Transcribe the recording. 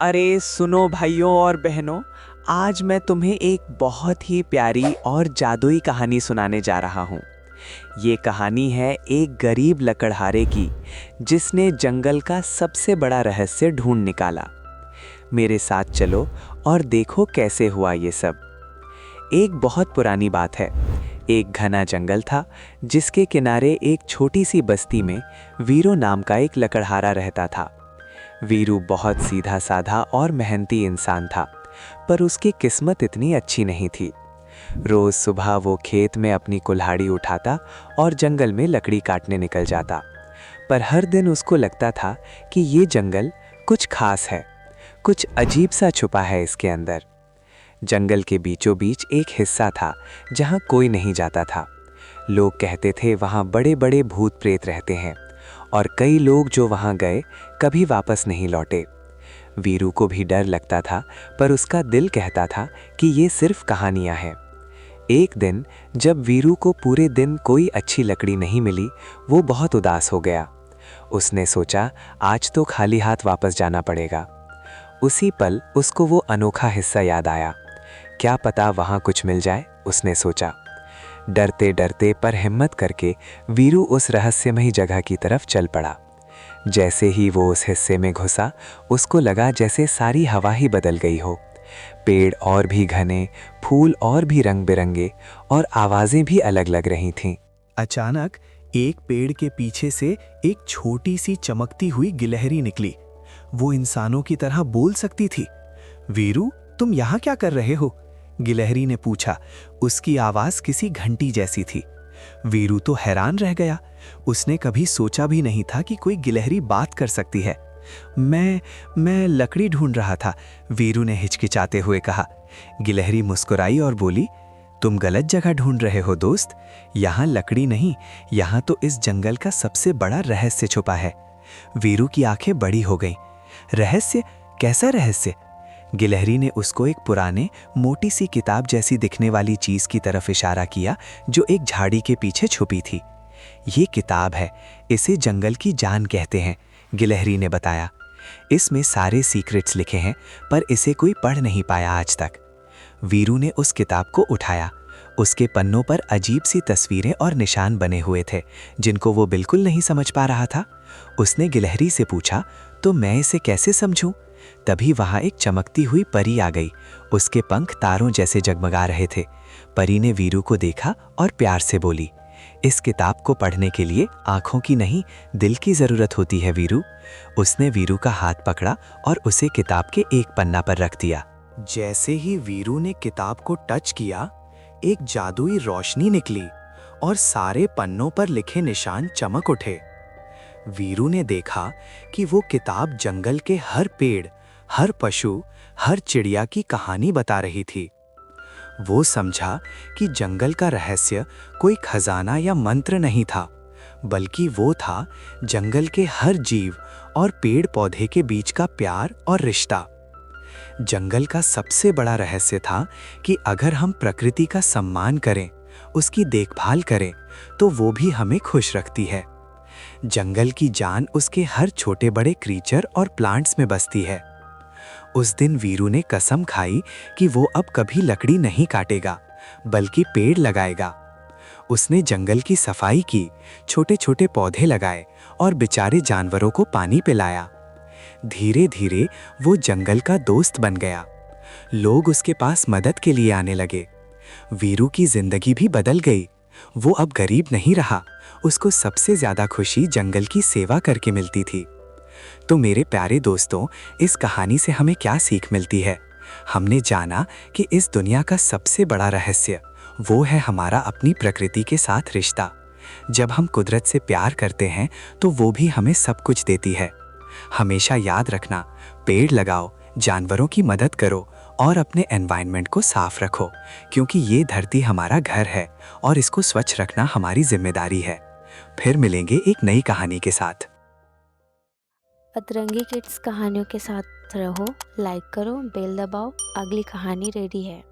अरे सुनो भाइयों और बहनों, आज मैं तुम्हें एक बहुत ही प्यारी और जादुई कहानी सुनाने जा रहा हूँ। ये कहानी है एक गरीब लकड़हारे की, जिसने जंगल का सबसे बड़ा रहस्य ढूंढ निकाला। मेरे साथ चलो और देखो कैसे हुआ ये सब। एक बहुत पुरानी बात है। एक घना जंगल था, जिसके किनारे एक छोटी सी बस्ती में वीरू नाम का एक लकड़हारा रहता था। वीरू बहुत सीधा साधा और मेहनती इंसान था, पर उसकी किस्मत इतनी अच्छी नहीं थी। रोज सुबह वो खेत में अपनी कुल्हाड़ी उठाता और जंगल में लकड़ी काटने निकल जाता। पर हर दिन उसको लगता था कि ये जंगल कुछ खास है, कुछ अजीब सा छुपा है इसके अंदर। जंगल के बीचों बीच एक हिस्सा था जहाँ कोई नहीं जाता था। लोग कहते थे वहाँ बड़े बड़े भूत प्रेत रहते हैं, और कई लोग जो वहाँ गए कभी वापस नहीं लौटे। वीरू को भी डर लगता था, पर उसका दिल कहता था कि ये सिर्फ कहानियाँ हैं। एक दिन जब वीरू को पूरे दिन कोई अच्छी लकड़ी नहीं मिली, वो बहुत उदास हो गया। उसने सोचा आज तो खाली हाथ वापस जाना पड़ेगा। उसी पल उसको वो अनोखा हिस्सा याद आया। क्या पता वहाँ कुछ मिल जाए, उसने सोचा। डरते डरते पर हिम्मत करके वीरू उस रहस्यमयी जगह की तरफ चल पड़ा। जैसे ही वो उस हिस्से में घुसा, उसको लगा जैसे सारी हवा ही बदल गई हो। पेड़ और भी घने, फूल और भी रंग बिरंगे, और आवाजें भी अलग लग रही थीं। अचानक एक पेड़ के पीछे से एक छोटी सी चमकती हुई गिलहरी निकली। वो इंसानों की तरह बोल सकती थी। वीरू, तुम यहाँ क्या कर रहे हो? गिलहरी ने पूछा। उसकी आवाज किसी घंटी जैसी थी। वीरू तो हैरान रह गया। उसने कभी सोचा भी नहीं था कि कोई गिलहरी बात कर सकती है। मैं लकड़ी ढूंढ रहा था, वीरू ने हिचकिचाते हुए कहा। गिलहरी मुस्कुराई और बोली, तुम गलत जगह ढूंढ रहे हो दोस्त। यहाँ लकड़ी नहीं, यहाँ तो इस जंगल का सबसे बड़ा रहस्य छुपा है। वीरू की आंखें बड़ी हो गईं। रहस्य? कैसा रहस्य? गिलहरी ने उसको एक पुराने मोटी सी किताब जैसी दिखने वाली चीज की तरफ इशारा किया, जो एक झाड़ी के पीछे छुपी थी। ये किताब है, इसे जंगल की जान कहते हैं, गिलहरी ने बताया। इसमें सारे सीक्रेट्स लिखे हैं, पर इसे कोई पढ़ नहीं पाया आज तक। वीरू ने उस किताब को उठाया। उसके पन्नों पर अजीब सी तस्वीरें और निशान बने हुए थे, जिनको वो बिल्कुल नहीं समझ पा रहा था। उसने गिलहरी से पूछा, तो मैं इसे कैसे समझूं? तभी वहां एक चमकती हुई परी आ गई। उसके पंख तारों जैसे जगमगा रहे थे। परी ने वीरू को देखा और प्यार से बोली, इस किताब को पढ़ने के लिए आंखों की नहीं, दिल की जरूरत होती है वीरू। उसने वीरू का हाथ पकड़ा और उसे किताब के एक पन्ना पर रख दिया। जैसे ही वीरू ने किताब को टच किया, एक जादुई रोशनी निकली और सारे पन्नों पर लिखे निशान चमक उठे। वीरू ने देखा कि वो किताब जंगल के हर पेड़, हर पशु, हर चिड़िया की कहानी बता रही थी। वो समझा कि जंगल का रहस्य कोई खजाना या मंत्र नहीं था, बल्कि वो था जंगल के हर जीव और पेड़ पौधे के बीच का प्यार और रिश्ता। जंगल का सबसे बड़ा रहस्य था कि अगर हम प्रकृति का सम्मान करें, उसकी देखभाल करें, तो वो भी हमें खुश रखती है। जंगल की जान उसके हर छोटे बड़े क्रीचर और प्लांट्स में बसती है। उस दिन वीरू ने कसम खाई कि वो अब कभी लकड़ी नहीं काटेगा, बल्कि पेड़ लगाएगा। उसने जंगल की सफाई की, छोटे छोटे पौधे लगाए और बेचारे जानवरों को पानी पिलाया। धीरे धीरे वो जंगल का दोस्त बन गया। लोग उसके पास मदद के लिए आने लगे। वीरू की जिंदगी भी बदल गई। वो अब गरीब नहीं रहा। उसको सबसे ज्यादा खुशी जंगल की सेवा करके मिलती थी। तो मेरे प्यारे दोस्तों, इस कहानी से हमें क्या सीख मिलती है? हमने जाना कि इस दुनिया का सबसे बड़ा रहस्य वो है हमारा अपनी प्रकृति के साथ रिश्ता। जब हम कुदरत से प्यार करते हैं, तो वो भी हमें सब कुछ देती है। हमेशा याद रखना, पेड़ लगाओ, जानवरों की मदद करो और अपने एनवायरनमेंट को साफ रखो, क्योंकि ये धरती हमारा घर है और इसको स्वच्छ रखना हमारी जिम्मेदारी है। फिर मिलेंगे एक नई कहानी के साथ। अतरंगी किड्स कहानियों के साथ रहो, लाइक करो, बेल दबाओ, अगली कहानी रेडी है।